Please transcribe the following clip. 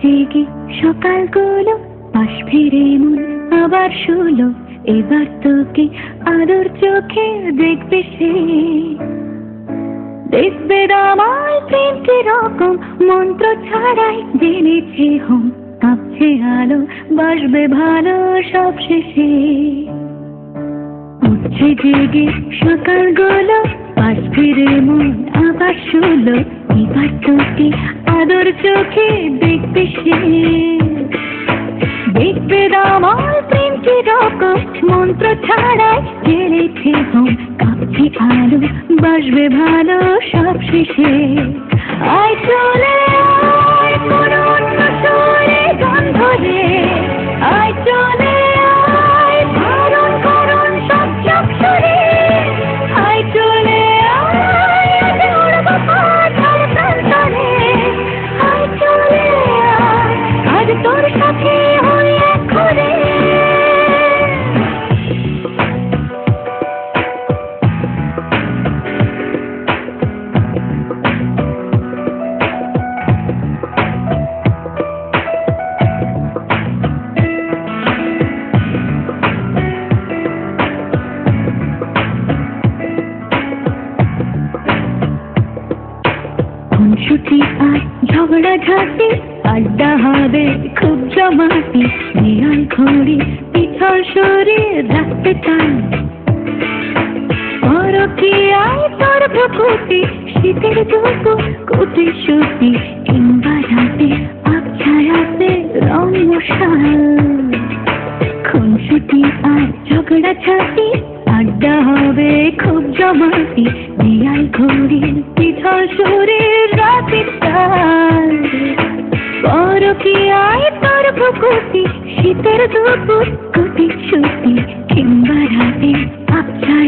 জেগে সকালগুলো পাশ ফিরে মন আবার শুলো, এবার তোকে আদর চোখে দেখবে সে। দেখবে আমায় তিনটি রকম মন্ত্র ছাড়াই জেনেছে হোম, কাঁপছে আলো বাসবে ভালো সব শেষে। উঠছে জেগে সকালগুলো পাশ ফিরে মন আবার শুলো, এবার তোকে আদর চোখে দেখবে সে। দেখবে আমায় তিনটি রকম মন্ত্র ছাড়াই জেনেছে হোম, কাঁপছে আলো বাসবে ভালো সব শেষে। আয় চলে আয় কোনো অন্য সুরে গান ধরে, আয় চলে আয় ধারণ করুন সব চক্ষুরে, আয় চলে আয় আজ উড়ব পাতাল প্রান্তরে, আয় চলে আয় আজ তোর সাথে হই এক করে। ছুটি আর ঝগড়া ঝাঁটি আড্ডা হবে খুব জমাটি, নেয়াল ঘড়ি পিছল শরীর রাখতে চাই। কি আয় তোর প্রকৃতি শীতের দুটো কুটি সুতি, কিংবা রাতে আবছায়াতে রং মশাল। খুনসুটি আর ঝগড়া ঝাঁটি আড্ডা হবে খুব জমাটি, নেয়াল ঘড়ি পিছল শরীর রাতের তাল। কি আয় তোর প্রকৃতি শীতের দুপুর কুটি সুতি, কিংবা রাতে আবছায়া